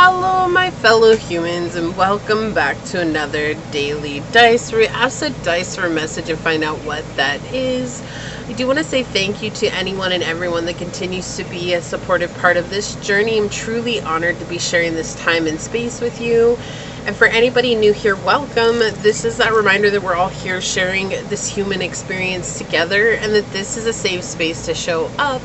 Hello, my fellow humans, and welcome back to another daily dice. We ask a dice for a message and find out what that is. I do want to say thank you to anyone and everyone that continues to be a supportive part of this journey. I'm truly honored to be sharing this time and space with you. And for anybody new here, welcome. This is that reminder that we're all here sharing this human experience together, and that this is a safe space to show up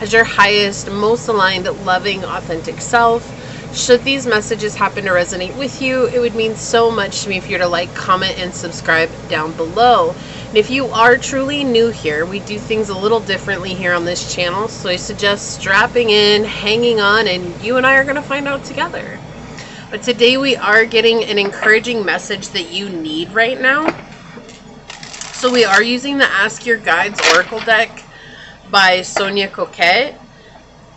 as your highest, most aligned, loving, authentic self. Should these messages happen to resonate with you, it would mean so much to me if you were to like, comment, and subscribe down below. And if you are truly new here, we do things a little differently here on this channel, so I suggest strapping in, hanging on, and you and I are going to find out together. But today we are getting an encouraging message that you need right now. So we are using the Ask Your Guides Oracle deck by Sonia Coquette.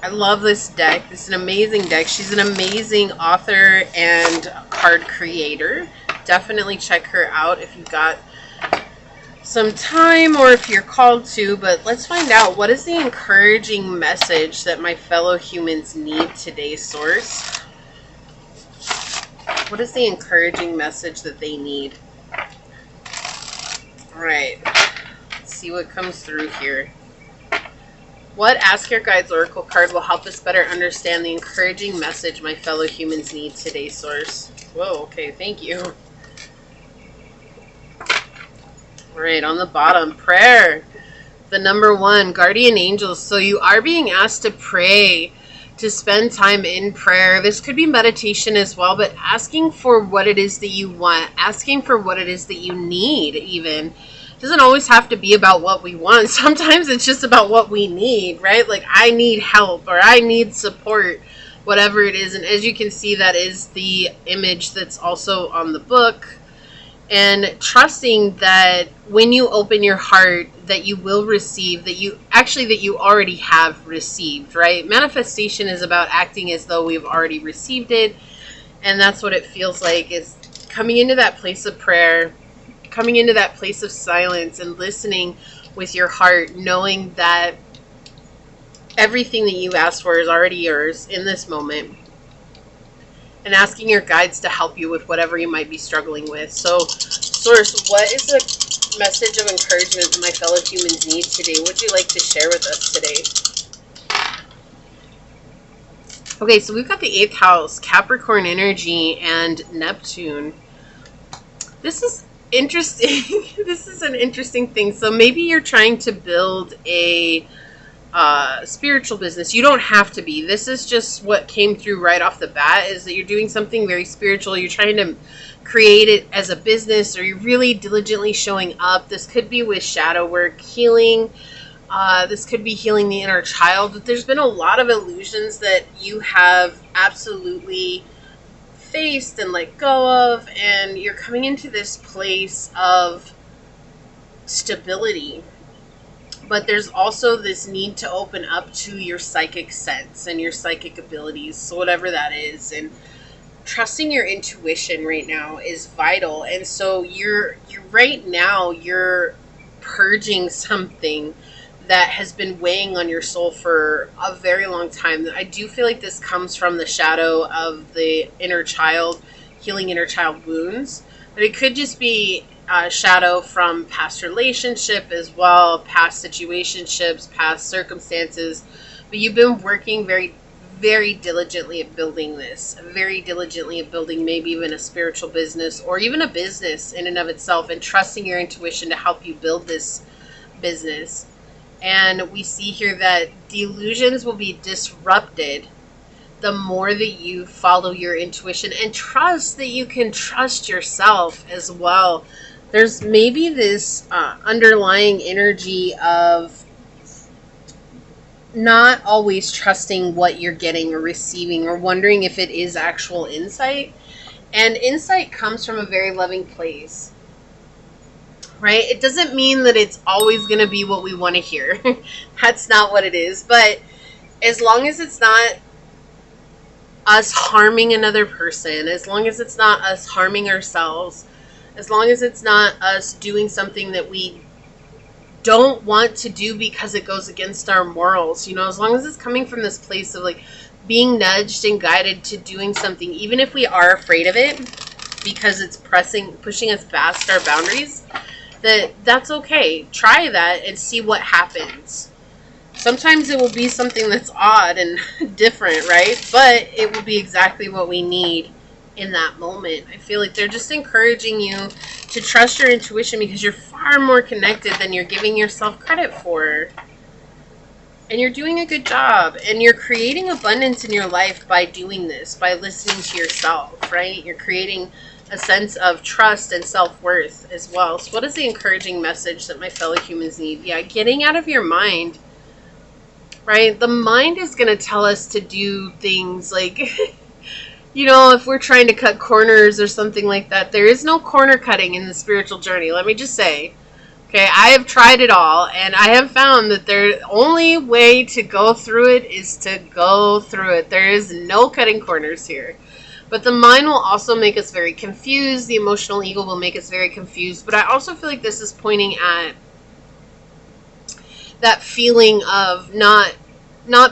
I love this deck. This is an amazing deck. She's an amazing author and card creator. Definitely check her out if you've got some time or if you're called to. But let's find out, what is the encouraging message that my fellow humans need today, Source? What is the encouraging message that they need? All right. Let's see what comes through here. What Ask Your Guides Oracle card will help us better understand the encouraging message my fellow humans need today, Source? Whoa, okay, thank you. All right, on the bottom, prayer. The number 1, guardian angels. So you are being asked to pray, to spend time in prayer. This could be meditation as well, but asking for what it is that you want, asking for what it is that you need even. Doesn't always have to be about what we want. Sometimes it's just about what we need, right? Like, I need help or I need support, whatever it is. And as you can see, that is the image that's also on the book. And trusting that when you open your heart, that you will receive, that you already have received, right? Manifestation is about acting as though we've already received it. And that's what it feels like, is coming into that place of prayer, coming into that place of silence and listening with your heart, knowing that everything that you asked for is already yours in this moment, and asking your guides to help you with whatever you might be struggling with. So, Source, what is the message of encouragement that my fellow humans need today? What would you like to share with us today? Okay, so we've got the 8th house, Capricorn energy, and Neptune. This is interesting. This is an interesting thing. So maybe you're trying to build a spiritual business. You don't have to be. This is just what came through right off the bat, is that you're doing something very spiritual. You're trying to create it as a business, or you're really diligently showing up. This could be with shadow work, healing. This could be healing the inner child. But there's been a lot of illusions that you have absolutely faced and let go of, and you're coming into this place of stability. But there's also this need to open up to your psychic sense and your psychic abilities, so whatever that is. And trusting your intuition right now is vital. And so you're right now, you're purging something that has been weighing on your soul for a very long time. I do feel like this comes from the shadow of the inner child, healing inner child wounds. But it could just be a shadow from past relationship as well, past situationships, past circumstances. But you've been working very, very diligently at building this, very diligently at building maybe even a spiritual business, or even a business in and of itself, and trusting your intuition to help you build this business. And we see here that the illusions will be disrupted the more that you follow your intuition and trust that you can trust yourself as well. There's maybe this underlying energy of not always trusting what you're getting or receiving, or wondering if it is actual insight. And insight comes from a very loving place. Right? It doesn't mean that it's always going to be what we want to hear. That's not what it is. But as long as it's not us harming another person, as long as it's not us harming ourselves, as long as it's not us doing something that we don't want to do because it goes against our morals. As long as it's coming from this place of like being nudged and guided to doing something, even if we are afraid of it because it's pushing us past our boundaries, that's okay. Try that and see what happens. Sometimes it will be something that's odd and different, right? But it will be exactly what we need in that moment. I feel like they're just encouraging you to trust your intuition because you're far more connected than you're giving yourself credit for. And you're doing a good job. And you're creating abundance in your life by doing this, by listening to yourself, right? You're creating a sense of trust and self-worth as well. So what is the encouraging message that my fellow humans need? Yeah, getting out of your mind. Right? The mind is going to tell us to do things like, if we're trying to cut corners or something like that, there is no corner cutting in the spiritual journey. Let me just say, okay, I have tried it all, and I have found that the only way to go through it is to go through it. There is no cutting corners here. But the mind will also make us very confused. The emotional ego will make us very confused. But I also feel like this is pointing at that feeling of not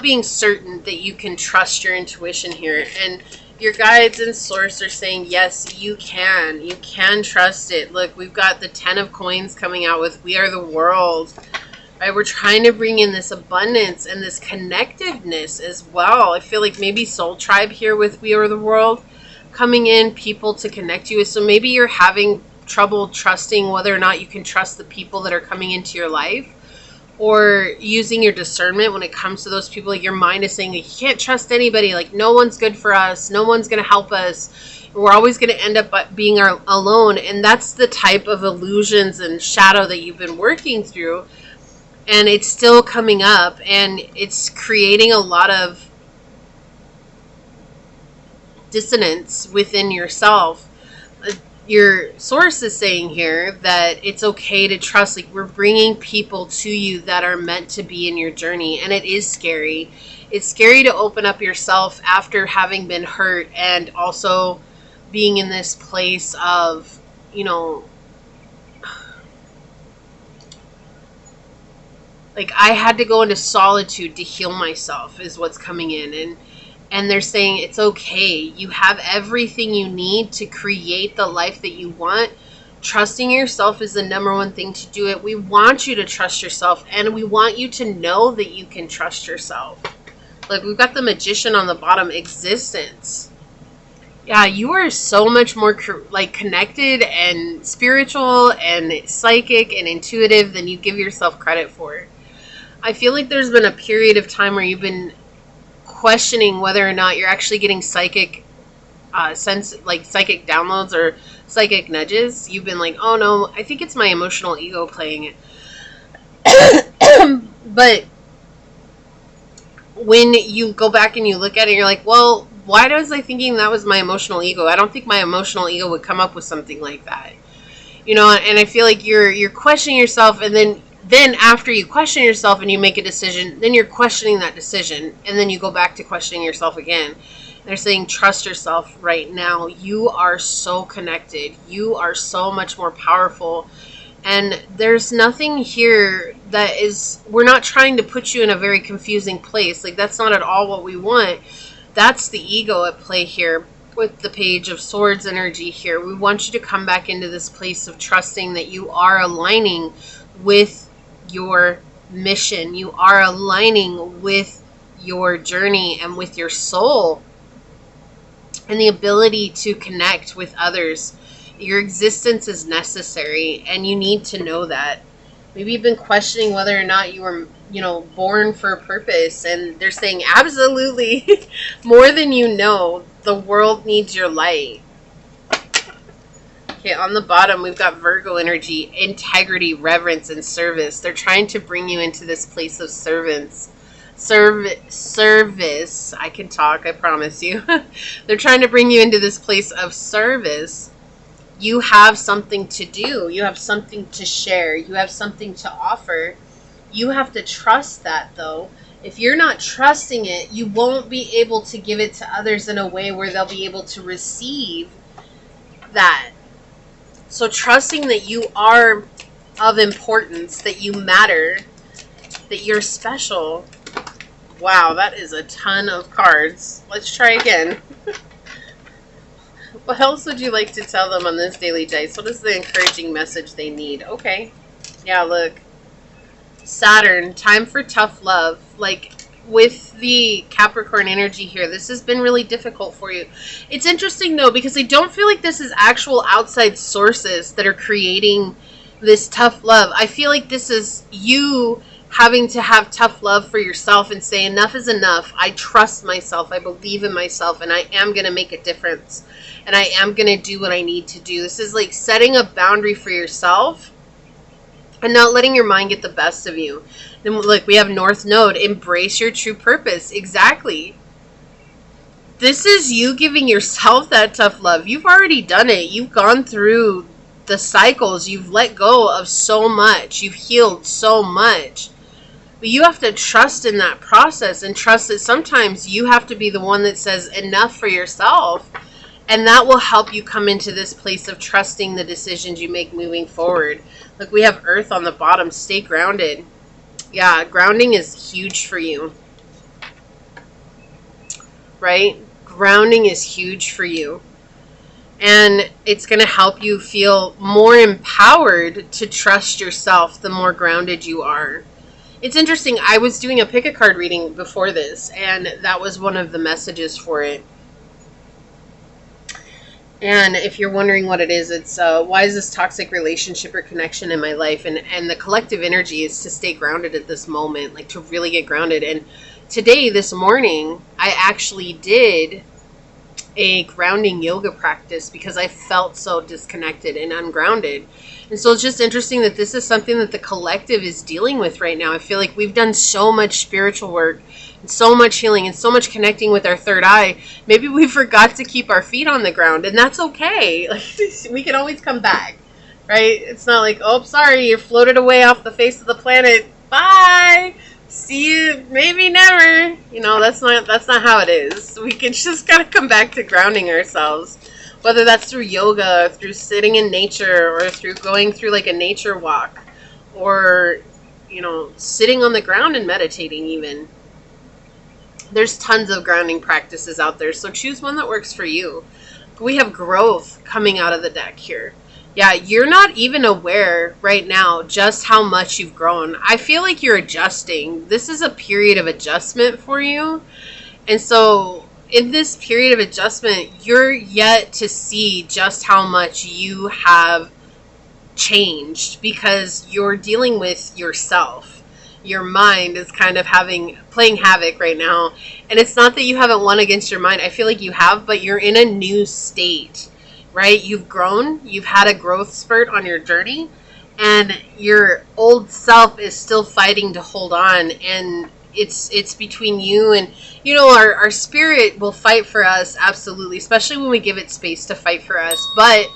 being certain that you can trust your intuition here. And your guides and source are saying, yes, you can trust it. Look, we've got the 10 of coins coming out with we are the world, right? We're trying to bring in this abundance and this connectiveness as well. I feel like maybe soul tribe here with we are the world coming in, people to connect you with. So maybe you're having trouble trusting whether or not you can trust the people that are coming into your life, or using your discernment when it comes to those people. Like your mind is saying that you can't trust anybody, like no one's good for us, no one's going to help us, we're always going to end up being alone. And that's the type of illusions and shadow that you've been working through, and it's still coming up, and it's creating a lot of dissonance within yourself. Your source is saying here that it's okay to trust. Like we're bringing people to you that are meant to be in your journey, and it is scary. It's scary to open up yourself after having been hurt, and also being in this place of, like I had to go into solitude to heal myself is what's coming in. And they're saying it's okay. You have everything you need to create the life that you want. Trusting yourself is the number one thing to do it. We want you to trust yourself, and we want you to know that you can trust yourself. Like we've got the Magician on the bottom, existence. Yeah, you are so much more connected and spiritual and psychic and intuitive than you give yourself credit for. I feel like there's been a period of time where you've been questioning whether or not you're actually getting psychic psychic downloads or psychic nudges. You've been like, oh no, I think it's my emotional ego playing it. But when you go back and you look at it, you're like, well, why was I thinking that was my emotional ego? I don't think my emotional ego would come up with something like that. And I feel like you're questioning yourself, and then after you question yourself and you make a decision, then you're questioning that decision, and then you go back to questioning yourself again. They're saying trust yourself right now. You are so connected. You are so much more powerful. And there's nothing here that is, we're not trying to put you in a very confusing place. Like that's not at all what we want. That's the ego at play here with the Page of Swords energy here. We want you to come back into this place of trusting that you are aligning with your mission. You are aligning with your journey and with your soul and the ability to connect with others. Your existence is necessary, and you need to know that. Maybe you've been questioning whether or not you were, born for a purpose, and they're saying absolutely more than you know. The world needs your light. Okay, on the bottom, we've got Virgo energy, integrity, reverence, and service. They're trying to bring you into this place of service. I can talk, I promise you. They're trying to bring you into this place of service. You have something to do. You have something to share. You have something to offer. You have to trust that, though. If you're not trusting it, you won't be able to give it to others in a way where they'll be able to receive that. So trusting that you are of importance, that you matter, that you're special. Wow, that is a ton of cards. Let's try again. What else would you like to tell them on this daily dice? What is the encouraging message they need? Okay. Yeah, look. Saturn, time for tough love. Like, with the Capricorn energy here, this has been really difficult for you. It's interesting, though, because I don't feel like this is actual outside sources that are creating this tough love. I feel like this is you having to have tough love for yourself and say, enough is enough. I trust myself. I believe in myself, and I am going to make a difference. And I am going to do what I need to do. This is like setting a boundary for yourself and not letting your mind get the best of you. Then look, we have North Node. Embrace your true purpose. Exactly. This is you giving yourself that tough love. You've already done it. You've gone through the cycles. You've let go of so much. You've healed so much. But you have to trust in that process and trust that sometimes you have to be the one that says enough for yourself. And that will help you come into this place of trusting the decisions you make moving forward. Look, we have Earth on the bottom. Stay grounded. Yeah, grounding is huge for you. Right? Grounding is huge for you. And it's going to help you feel more empowered to trust yourself the more grounded you are. It's interesting. I was doing a pick a card reading before this, and that was one of the messages for it. And if you're wondering what it is, it's why is this toxic relationship or connection in my life? And the collective energy is to stay grounded at this moment, like to really get grounded. And today, this morning, I actually did a grounding yoga practice because I felt so disconnected and ungrounded. And so it's just interesting that this is something that the collective is dealing with right now. I feel like we've done so much spiritual work, and so much healing, and so much connecting with our third eye. Maybe we forgot to keep our feet on the ground, and that's okay. Like, we can always come back, right? It's not like, oh, sorry, you floated away off the face of the planet. Bye. See you, maybe never. You know, that's not how it is. We can just gotta come back to grounding ourselves. Whether that's through yoga, through sitting in nature, or through going through like a nature walk, or, you know, sitting on the ground and meditating even. There's tons of grounding practices out there, so choose one that works for you. We have growth coming out of the deck here. Yeah, you're not even aware right now just how much you've grown. I feel like you're adjusting. This is a period of adjustment for you. And so in this period of adjustment, you're yet to see just how much you have changed because you're dealing with yourself. Your mind is kind of playing havoc right now. And it's not that you haven't won against your mind. I feel like you have, but you're in a new state, right? You've grown. You've had a growth spurt on your journey. And your old self is still fighting to hold on. And it's between you and, you know, our spirit will fight for us, absolutely, especially when we give it space to fight for us. But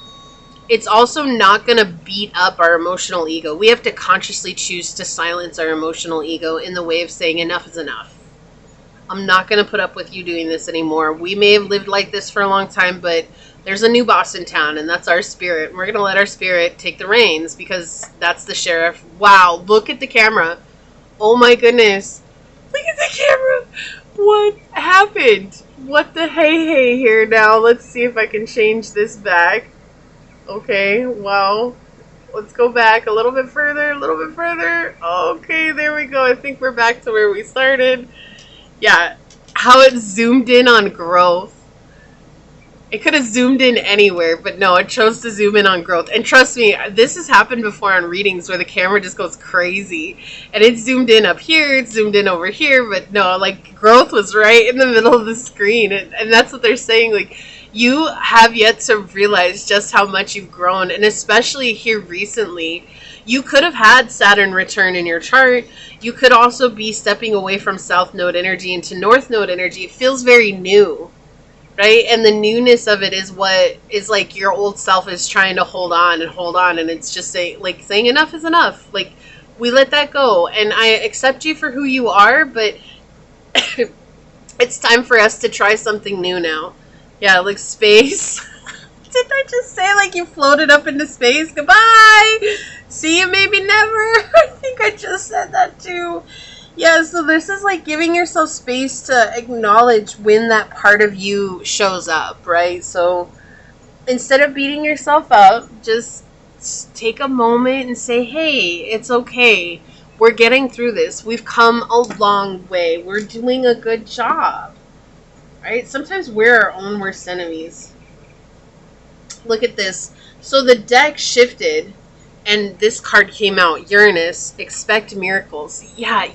it's also not going to beat up our emotional ego. We have to consciously choose to silence our emotional ego in the way of saying enough is enough. I'm not going to put up with you doing this anymore. We may have lived like this for a long time, but there's a new boss in town, and that's our spirit. We're going to let our spirit take the reins because that's the sheriff. Wow, look at the camera. Oh my goodness. Look at the camera. What happened? What the hey here now? Let's see if I can change this back. Okay, well, let's go back a little bit further, Okay, there we go. I think we're back to where we started. Yeah, how it zoomed in on growth. It could have zoomed in anywhere, but no, it chose to zoom in on growth. And trust me, this has happened before on readings where the camera just goes crazy. And it zoomed in up here, it zoomed in over here, but no, like, growth was right in the middle of the screen. And that's what they're saying, like, you have yet to realize just how much you've grown, and especially here recently. You could have had Saturn return in your chart. You could also be stepping away from South Node energy into North Node energy. It feels very new, right? And the newness of it is what is like your old self is trying to hold on, and it's just saying enough is enough. Like, we let that go, and I accept you for who you are, but it's time for us to try something new now. Yeah, like space. Didn't I just say like you floated up into space? Goodbye. See you maybe never. I think I just said that too. Yeah, so this is like giving yourself space to acknowledge when that part of you shows up, right? So instead of beating yourself up, just take a moment and say, hey, it's okay. We're getting through this. We've come a long way. We're doing a good job, right? Sometimes we're our own worst enemies. Look at this. So the deck shifted and this card came out. Uranus, expect miracles. Yeah,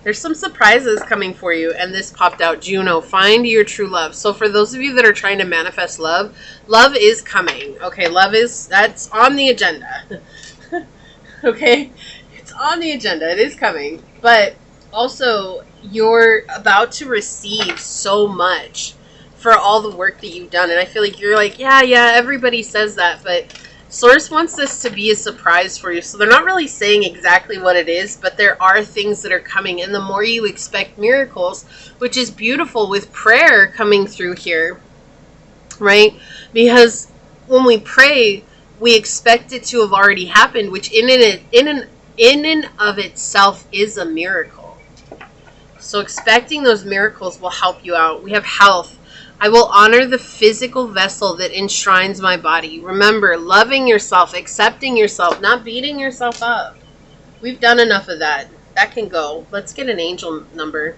there's some surprises coming for you. And this popped out. Juno, find your true love. So for those of you that are trying to manifest love, love is coming. Okay, that's on the agenda. Okay, it's on the agenda. It is coming. But also, you're about to receive so much for all the work that you've done. And I feel like you're like, yeah, everybody says that. But Source wants this to be a surprise for you. So they're not really saying exactly what it is, but there are things that are coming. And the more you expect miracles, which is beautiful with prayer coming through here, right? Because when we pray, we expect it to have already happened, which in and of itself is a miracle. So expecting those miracles will help you out. We have health. I will honor the physical vessel that enshrines my body. Remember, loving yourself, accepting yourself, not beating yourself up. We've done enough of that. That can go. Let's get an angel number.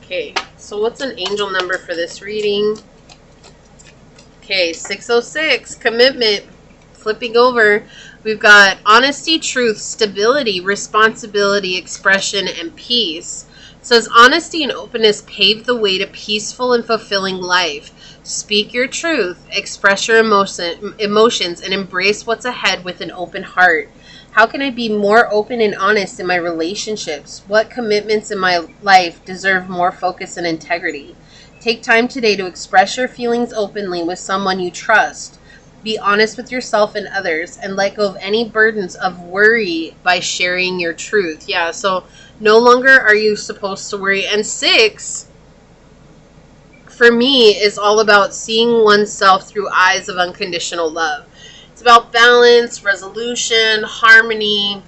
Okay, so what's an angel number for this reading? Okay, 606, commitment. Flipping over, we've got honesty, truth, stability, responsibility, expression, and peace. It says honesty and openness pave the way to peaceful and fulfilling life. Speak your truth, express your emotions, and embrace what's ahead with an open heart. How can I be more open and honest in my relationships? What commitments in my life deserve more focus and integrity? Take time today to express your feelings openly with someone you trust. Be honest with yourself and others, and let go of any burdens of worry by sharing your truth. Yeah, so no longer are you supposed to worry. And 6, for me, is all about seeing oneself through eyes of unconditional love. It's about balance, resolution, harmony,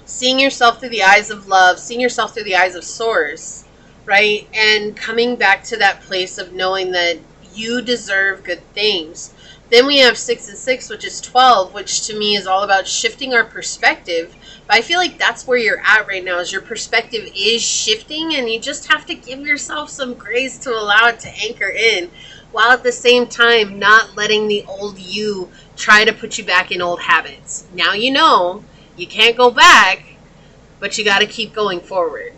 seeing yourself through the eyes of love, seeing yourself through the eyes of Source, right? And coming back to that place of knowing that you deserve good things. Then we have 6 and 6, which is 12, which to me is all about shifting our perspective. But I feel like that's where you're at right now, is your perspective is shifting, and you just have to give yourself some grace to allow it to anchor in, while at the same time not letting the old you try to put you back in old habits. Now you know you can't go back, but you got to keep going forward.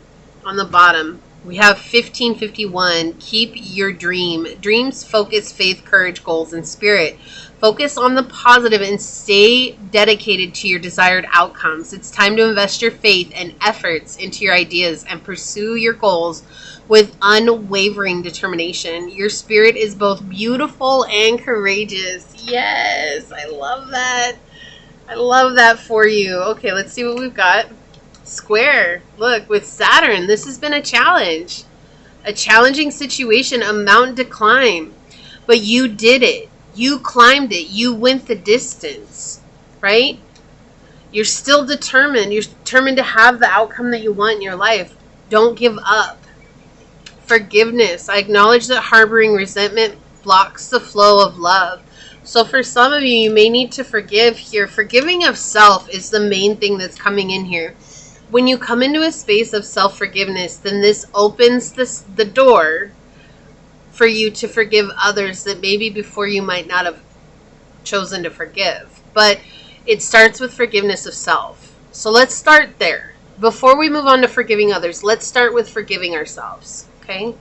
On the bottom, we have 1551. Keep your dreams, focus, faith, courage, goals, and spirit. Focus on the positive and stay dedicated to your desired outcomes. It's time to invest your faith and efforts into your ideas and pursue your goals with unwavering determination. Your spirit is both beautiful and courageous. Yes, I love that. I love that for you. Okay, let's see what we've got. Square. Look, with Saturn, this has been a challenge. A challenging situation, a mountain to climb. But you did it. You climbed it. You went the distance, right? You're still determined. You're determined to have the outcome that you want in your life. Don't give up. Forgiveness. I acknowledge that harboring resentment blocks the flow of love. So for some of you, you may need to forgive here. Forgiving of self is the main thing that's coming in here. When you come into a space of self-forgiveness, then this opens the door for you to forgive others that maybe before you might not have chosen to forgive. But it starts with forgiveness of self. So let's start there. Before we move on to forgiving others, let's start with forgiving ourselves, okay?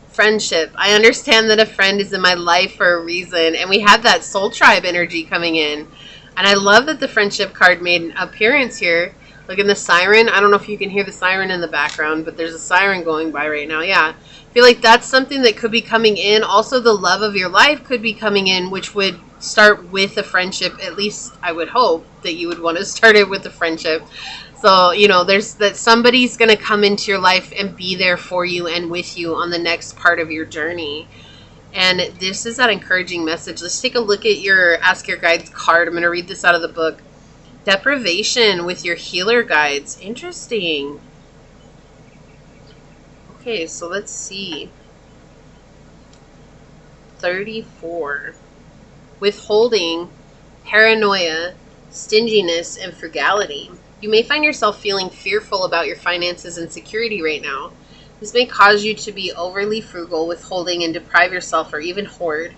Friendship. I understand that a friend is in my life for a reason, and we have that soul tribe energy coming in. And I love that the friendship card made an appearance here. Look at the siren. I don't know if you can hear the siren in the background, but there's a siren going by right now. Yeah. I feel like that's something that could be coming in. Also, the love of your life could be coming in, which would start with a friendship. At least I would hope that you would want to start it with a friendship. So, you know, there's that somebody's going to come into your life and be there for you and with you on the next part of your journey. And this is that encouraging message. Let's take a look at your Ask Your Guides card. I'm going to read this out of the book. Deprivation with your healer guides. Interesting. Okay, so let's see. 34. Withholding, paranoia, stinginess, and frugality. You may find yourself feeling fearful about your finances and security right now. This may cause you to be overly frugal, withholding, and deprive yourself or even hoard.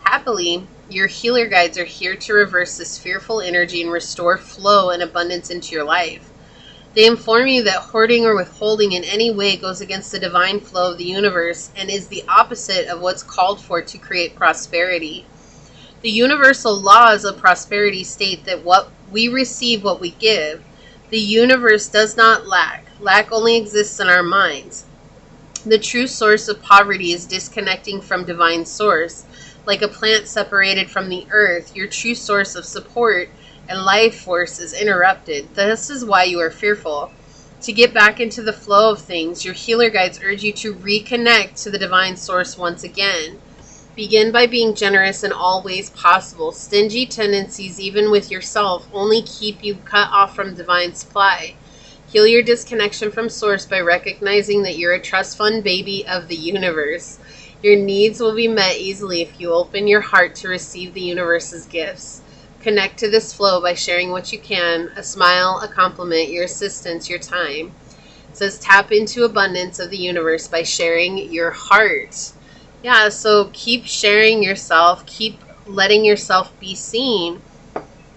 Happily, your healer guides are here to reverse this fearful energy and restore flow and abundance into your life. They inform you that hoarding or withholding in any way goes against the divine flow of the universe and is the opposite of what's called for to create prosperity. The universal laws of prosperity state that what we receive, what we give. The universe does not lack. Lack only exists in our minds. The true source of poverty is disconnecting from divine source. Like a plant separated from the earth, your true source of support and life force is interrupted. This is why you are fearful. To get back into the flow of things, your healer guides urge you to reconnect to the divine source once again. Begin by being generous in all ways possible. Stingy tendencies, even with yourself, only keep you cut off from divine supply. Heal your disconnection from source by recognizing that you're a trust fund baby of the universe. Your needs will be met easily if you open your heart to receive the universe's gifts. Connect to this flow by sharing what you can, a smile, a compliment, your assistance, your time. It says tap into abundance of the universe by sharing your heart. Yeah, so keep sharing yourself, keep letting yourself be seen.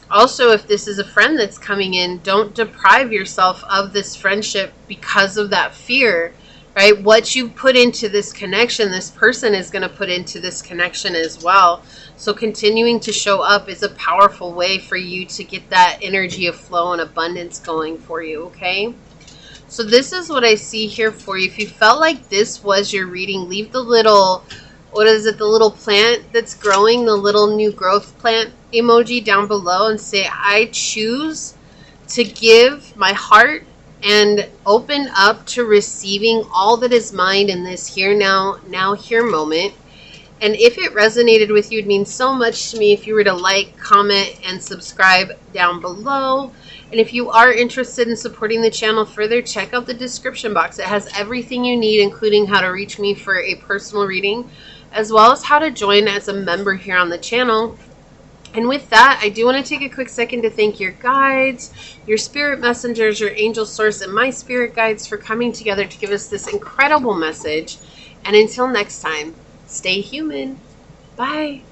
Also, if this is a friend that's coming in, don't deprive yourself of this friendship because of that fear, right? What you put into this connection, this person is going to put into this connection as well. So continuing to show up is a powerful way for you to get that energy of flow and abundance going for you, okay? So this is what I see here for you. If you felt like this was your reading, leave the little, what is it, the little plant that's growing, the little new growth plant emoji down below and say, I choose to give my heart and open up to receiving all that is mine in this here, now, here moment. And if it resonated with you, it means so much to me if you were to like, comment, and subscribe down below. And if you are interested in supporting the channel further, check out the description box. It has everything you need, including how to reach me for a personal reading, as well as how to join as a member here on the channel. And with that, I do want to take a quick second to thank your guides, your spirit messengers, your angel source, and my spirit guides for coming together to give us this incredible message. And until next time, stay human. Bye.